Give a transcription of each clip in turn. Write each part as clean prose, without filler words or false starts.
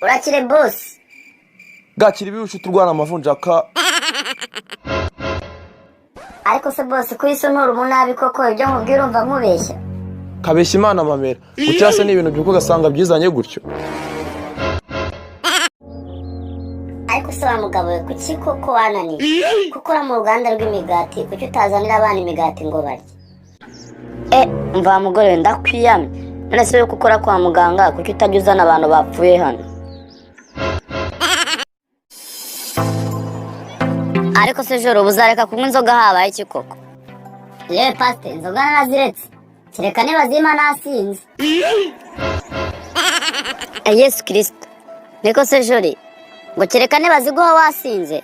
Urakire boss. Gakira ibirusha turwana amavunjaka. Ariko se boss kwisunura umunabi koko ibyo nkubwira umva nkubeshya. Kabeshya Imana mamera. Ucyase n'ibintu byuko gasanga byizanye gutyo. Ariko se wa mugabo we kuki koko wananiye? Kuko ura mu ruganda rw'imigati kuki utazanira abana imigati ngo barye? Mva mugore ndakwiyamye. None se yuko ukora kwa muganga kuki utajya uzana abantu bapfuye hano? Ariko se joro buzareka kunywa inzoga habaye iki koko? Paste inzoga naraziretse. Kereka niba zima nasinze. Yesu Kristo. Niko se jori. Ngo kereka niba ziguha wasinze.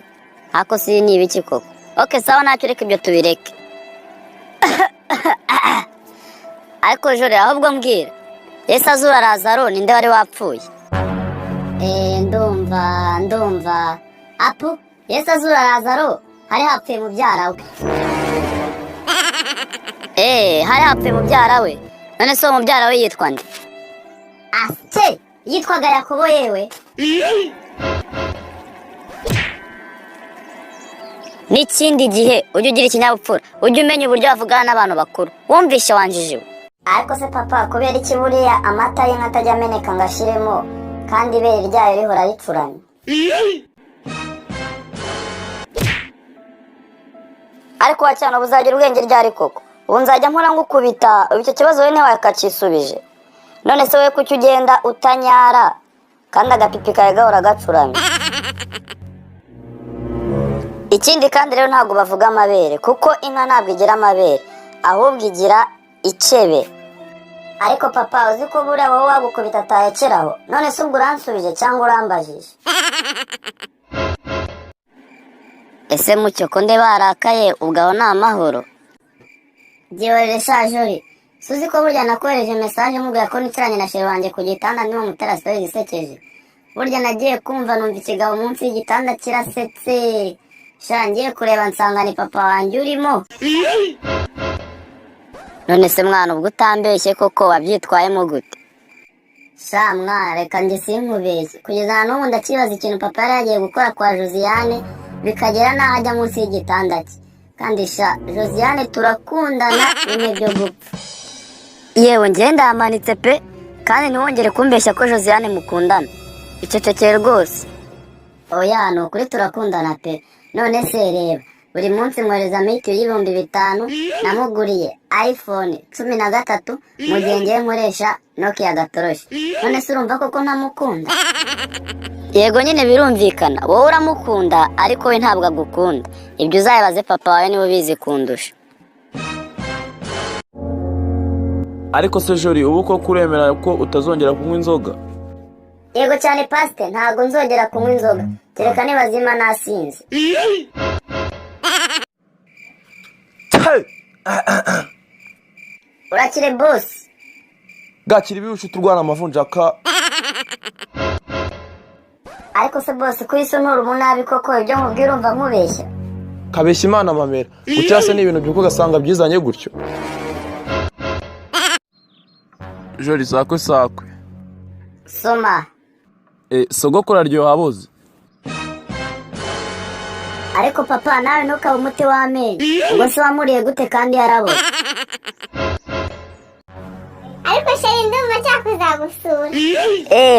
Hako si ni ibiki koko? Okay sawa ntacyo reka ibyo tubireke. Ariko jori ahubwo mbwira. Yesu azura Lazaro ninde wari wapfuye? Ndumva. Apu Yesu azura Lazaro hari hapfuye mubyara we. Hari hapfuye mubyara we. None so mubyara we yitwa nde? Ase yitwaga Yakobo yewe. N'ikindi gihe ujye ugira ikinyabupfura ujye umenya uburyo bavugana n'abantu bakuru wumvishe wanjijiwe. Ariko se papa kubera iki buriya amata y'inka atajya ameneka ngo ashiremo kandi ibere ryayo rihora ricuramye? Ariko wacyana buzagira ubwenge ryari koko? Ubu nzajya mpora ngukubita icyo kibazo we ntiwakakisubije. None se we kuki ugenda utanyara kandi agapipi kawe gahora gacuramye? Ikindi kandi rero ntabwo bavuga amabere kuko inka ntabwo igira amabere ahubwo igira icebe. Ariko papa uzi ko buriya wowe wagukubita atayekeraho? None se ubwo uransubije cyangwa urambajije? Ese mucyo ko nde barakaye ubwo ni amahoro? Giorere Sajori suzi ko burya nakohereje message mubwira ko nicaranye na sheri wanjye ku gitanda niho mutera story zisekeje. Burya nagiye kumva numva ikigabo munsi y'igitanda kirasetse. Shangiye kureba nsanga ni papa wanjye urimo. None se mwana ubwo utambeshye koko wabyitwayemo gute? Sha mwana reka njye sinkubeshye kugeza n'ubu ndakibaza ikintu papa yari yagiye gukora kwa Josiane bikagera naho ajya munsi y'igitanda cye. Kandi sha Josiane turakundana bimwe byo gupfa. Yewe ngenda yamanitse pe kandi ntiwongere kumbeshya ko Josiane mukundana. Icecekere rwose. Oya ni ukuri turakundana pe. None se reba buri munsi mwohereza miti y'ibihumbi 5 namuguriye iPhone 13 mu gihe ngiye nkoresha Nokia gatoroshi. None se urumva koko ntamukunda? Yego nyine birumvikana wowe uramukunda ariko we ntabwo agukunda. Ibyo uzayibaze papa wawe niwe ubizi kundusha. Ariko se jori ubu ko kuremera ko utazongera kunywa inzoga? Yego cyane paste ntabwo nzongera kunywa inzoga kereka niba zima nasinze. Urakire boss. Gakira ibirusha turwana amavunjaka. Ariko se boss kwisunura umunabi koko ibyo nkubwira umva nkubeshya. Kabeshya Imana mamera. Ucyase n'ibintu byuko gasanga byizanye gutyo. Jori sakwe. Soma. Sogokora ryo habuze. Ariko papa nawe ntukaba umuti w'amenyo. Ubwo se wamuriye gute kandi yarabo? Ariko sheri ndumva cyakuza gusura.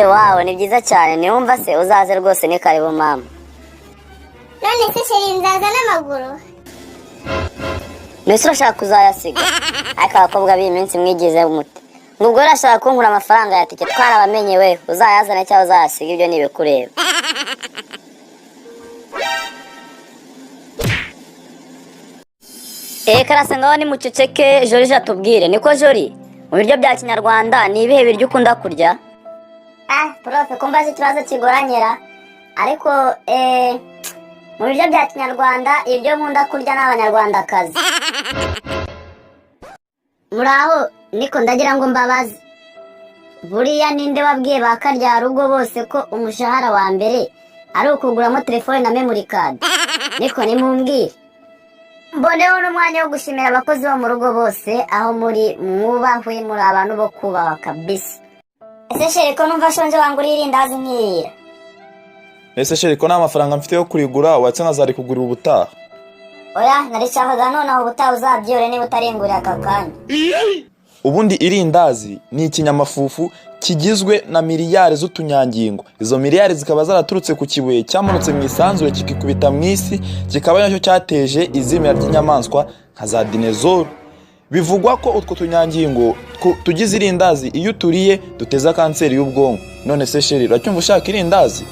Wow ni byiza cyane niwumva se uzaze rwose ni karibu mama. None se sheri nzaza n'amaguru? Nese urashaka kuzayasiga? Ariko abakobwa b'iminsi mwigize umuti. Nubwo urashaka kunkura amafaranga ya tike twarabamenye we uzayazana cyangwa uzayasiga ibyo nibikureba. Karase ngaho ni muceceke Jori atubwire niko Jori mu biryo bya Kinyarwanda ni ibihe biryo ukunda kurya? Profe kumbaza ikibazo kigoranyera ariko mu biryo bya Kinyarwanda ibyo nkunda kurya n'abanyarwandakazi. Muraho niko ndagira ngo mbabaze buriya ninde wabwiye bakarya rugo bose ko umushahara wa mbere ari ukuguramo telefone na memory card? Niko nimumbwire. Mboneho n'umwanya wo gushimira abakozi bo mu rugo bose aho muri mwubahwe muri abantu bo kubaha kabisa. ese sheri ko numva shonje wangurira irindazi nkirira? Ese sheri ko nta mafaranga mfite yo kurigura watse nkazari kugurira ubutaha? Oya narishakaga noneho ubutaha uzabyore niba utaringurira aka kanya. Ubundi irindazi ni ikinyamafufu kigizwe na miliyari z'utunyangingo. Izo miliyari zikaba zaraturutse ku kibuye cyamanutse mu isanzure kikikubita mu isi, kikaba nacyo cyateje izimira ry'inyamaswa nka za dinezoro. Bivugwa ko utwo tunyangingo tugize irindazi iyo turiye duteza kanseri y'ubwonko. None se sheri uracyumva ushaka irindazi?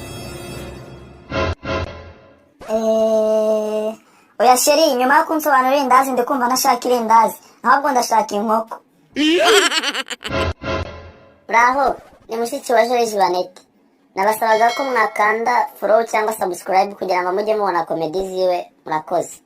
Oya sheri, nyuma yo kunsobanurira irindazi ndikumva nashaka irindazi, ahubwo ndashaka inkoko. Bravo, ni mushiki wa Jolie Juanette. Nabasabaga ko mwakanda follow cyangwa subscribe kugira ngo mujye mubona komedi ziwe. Murakoze.